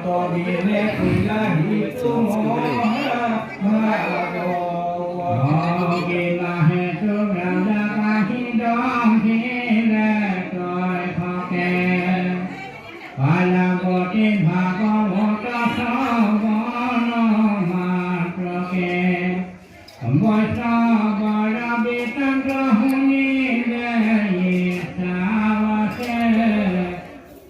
তবিনে কইলাহি তোমাহে তো ৰাজা কাহি দহিলে তই থাকে পালাবতী ভাগৱত শ্ৰৱণ মাত্ৰকে বৈষ্ণৱৰ বিতন্ত্ৰ শুনিলে ইচ্ছাৱশে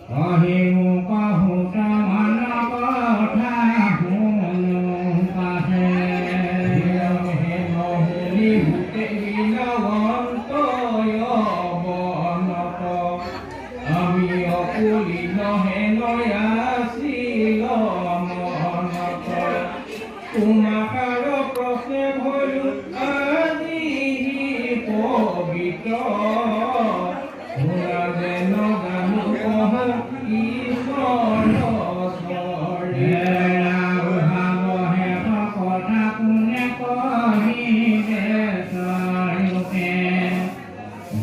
কহিও কহুত মন কথা শুনো পাছে নহলি ভূতে বিলৱন্তয় বনত আমি অকুলি নহে নয়াছিল মনত তোমাকাৰ প্ৰশ্নে ভয়ো আজি পবিত্ৰ শুনা যেন গানো কহ ঈশ্বৰ ভাৱহে কথা কোনে কহিলে স্বৰূপে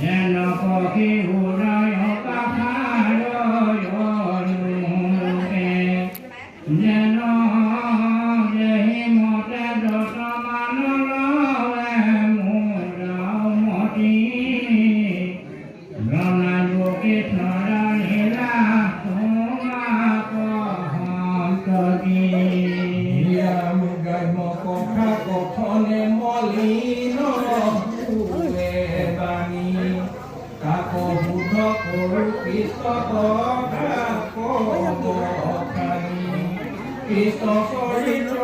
যেন পক্ষী উদয় কাষাৰূপে যেন দেহি মতে যত মান লয়ে মোৰ মতি ব্ৰহ্মাণ্ডকে ধৰণীলা তোমাক সন্ততি গ্ৰাম্য কথা কথনে মলিন বাণী কাক বুধ কৰো কৃষ্ণ কথা কবখানি কৃষ্ণ চৰিত্ৰ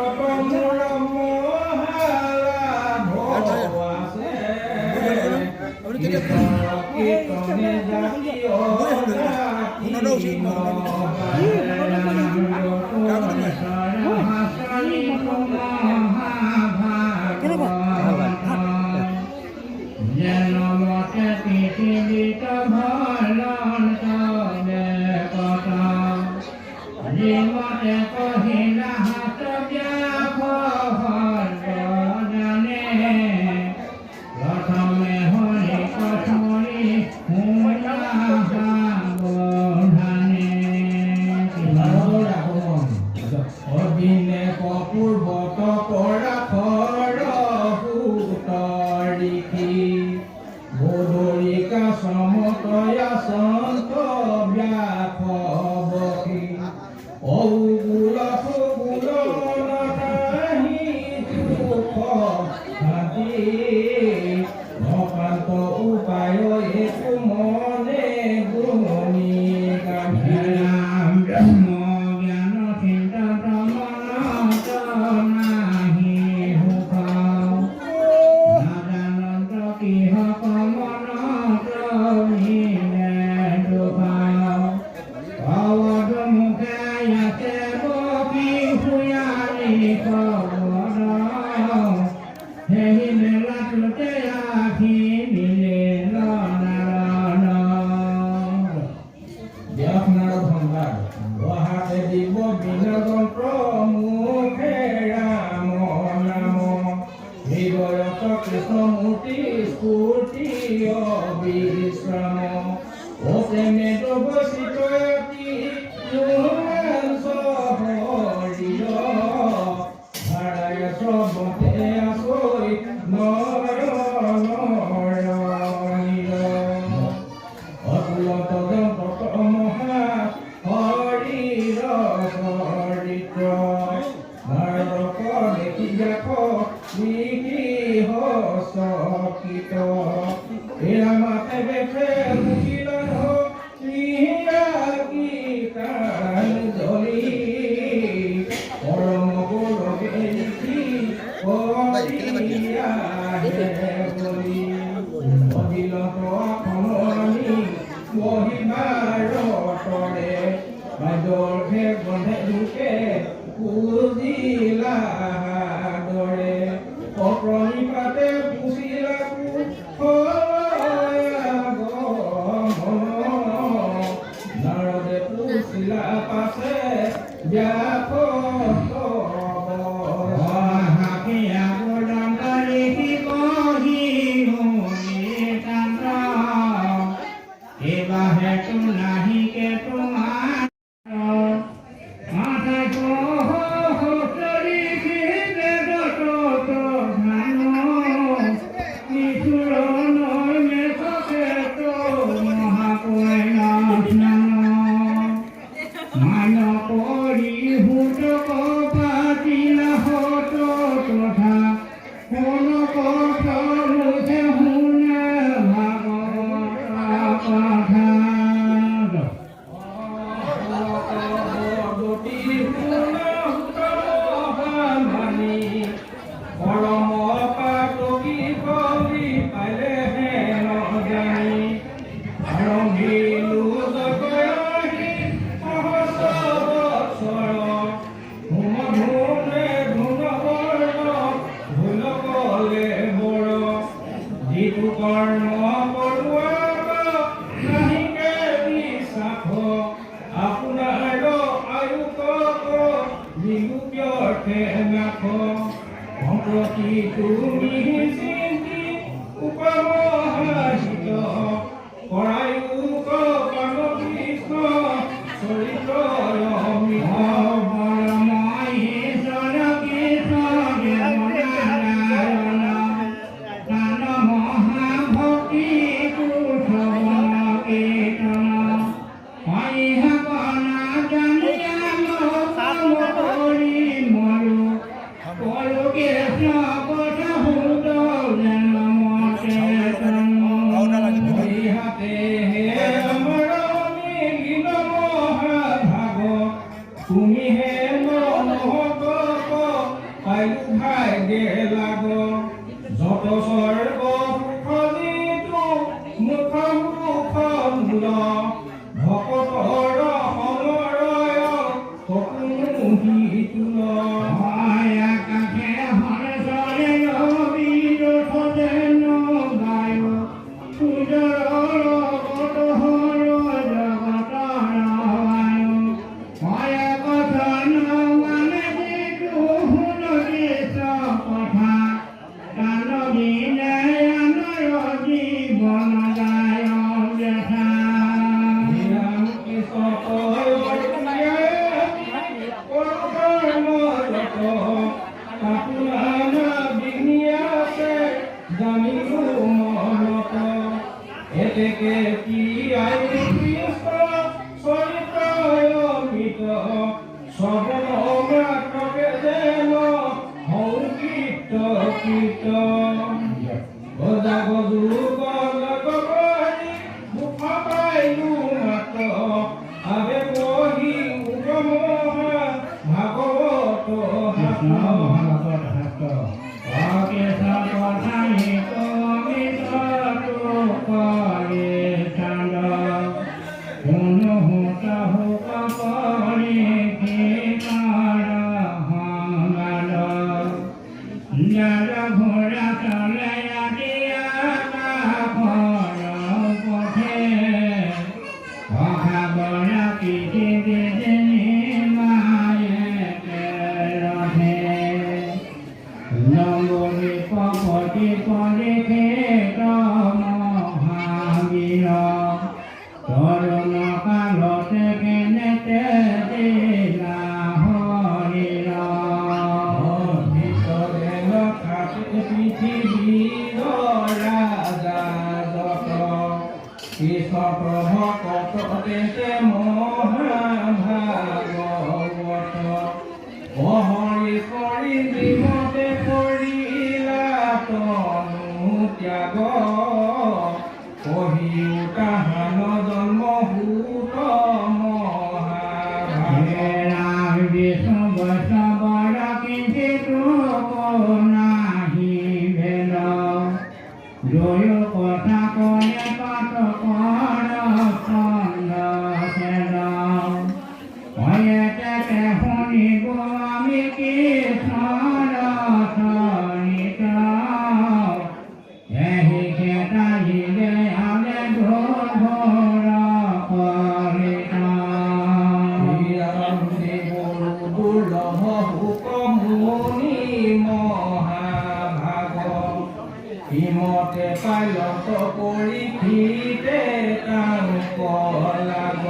মোৰ মহালাভ আছে কীৰ্তনে জাতি জনমতে পৃথিৱীত ভৰণ তবে কথা জীৱতে কহিলা হাত ব্যাপৰ জানে প্ৰথমে হৰি কথৰি শুনা সাৱধানে অদিনে কপূৰ্বত কৰা খৰসুতৰিষি বদৰিকা সমতয়া সন্ত ব্যাসবসী অগুল সুগুল মনতাহি সুখ শান্তি ভকান্ত উপায় একো মনে গুণী গাম্ভীৰাম ব্ৰহ্ম জ্ঞান চিন্তা মনত নাহি সুখ নাজানন্ত কিহক মনত মিলে দুখ অৱধ মুখে ইয়াতে বকি শুয়ালি খবৰ সেই মেলাটোতে আহি মিলে নাৰায়ণ ব্যাস নাৰদ সংবাদ অহাতে দিব বিনোদন্ত্ৰ মুখে ৰাম নাম হৃদয়ত কৃষ্ণমূৰ্তি স্ফূৰ্তি অবিশ্ৰাম ও প্ৰেমে দবচিত ভাড়ায় সবতে আসই অতুলত দন্ত মহা হৰিৰ চৰিত্ৰ ভাৰতক দেখি যাক নিগৃহ চকিত এৰামাতে বেঠে মুখিলন পৰম গৌৰৱে লিখি অদিলত সমনি মহিমাৰ তৰে বাজৰ গন্ধে লোকে পুজিলা দৰে অপ্ৰণিপাতে পুচিলা নাৰদে পুচিলা পাছে নাহি কে তোমাৰ মাথা পথে নাখো সম্প্ৰতি তুমি চিন্তি উপমহাসিত কৰায়ু কপাল কৃষ্ণ চৰিত্ৰ অমিত পৰমেশ্বৰ কৃষ্ণ দেৱনাৰায়ণ প্ৰাণ মহাভক্তি কুশল কীৰ্তন হৰিহকনা জানিয়া কৰি মৰু কৰো কৃষ্ণ কথা সুত তুমি হে মনোহক পাইলু ভাগ্যে লাগ যত স্বৰ্গ সুখনিতো মুখ মুখ মূল ভকতৰ সমৰয় সকুহি তুল আকাশে হৰচৰে ৰবিৰ সজেন গায় সুজৰ এতেকে কি আই কৃষ্ণ চৰিত্ৰ অমিত সবনকে যেন সংকীৰ্ত কীৰ্ত গজা গজু গজগ কৰি মুখ পাইলু মাত আবে পঢ়ি উপমহা ভাগৱত হাত ঘোড়া চলে দিয়া পথে অহাবরা পিঠে বেদনে মায়ে রথে নম্বরে পপটি পরে খেত মহাবীর তরুণ কালতে কেনেতে দিলা হরির পৃথিবীর রাজা যত কৃষ্ণ প্রভকত দেশে মহাভাগৱত অহৰি কৰি বিমতে কৰিলা তনু ত্যাগ কহিও তাহান জন্ম সুত মহাভাগ বিষ্ণু বৈষ্ণৱৰ কিঞ্চিতো জয় কথা কয়ে পাঠ কৰ ছন্দ সেদ হয়েতে শুনিব আমি কৃষ্ণৰ চৰিত এহি খেতাহিলে আলে ঘোৰ কৰিত দুৰ্লভ হুকমুনি মহাভাগ হিমতে পাইলত পৰীক্ষিতে কাংক লাগ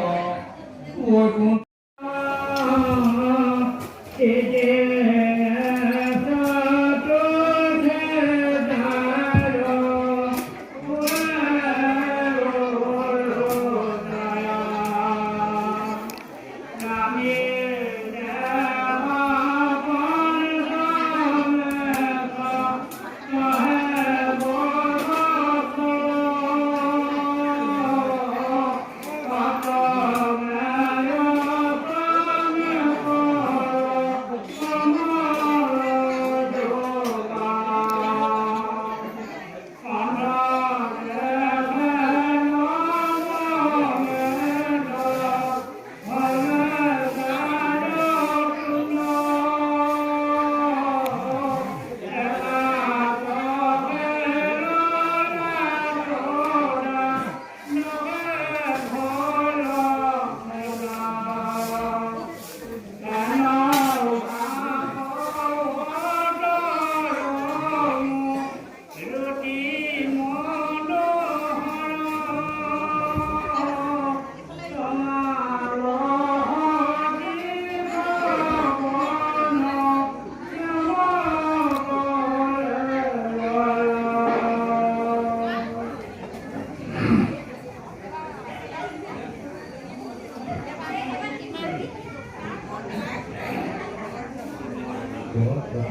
Lupa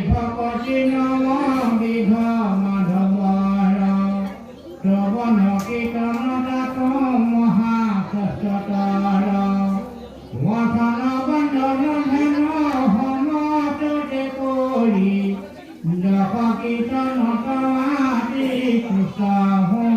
ভকতি নম বিধ মাধৱৰ শ্ৰৱণ কীৰ্তন দাত মহাশ্ৰেষ্ঠতৰ মথন বন্ধন ধেন সমততে কৰি যশ কীৰ্তন তমাতি কৃষ্ণ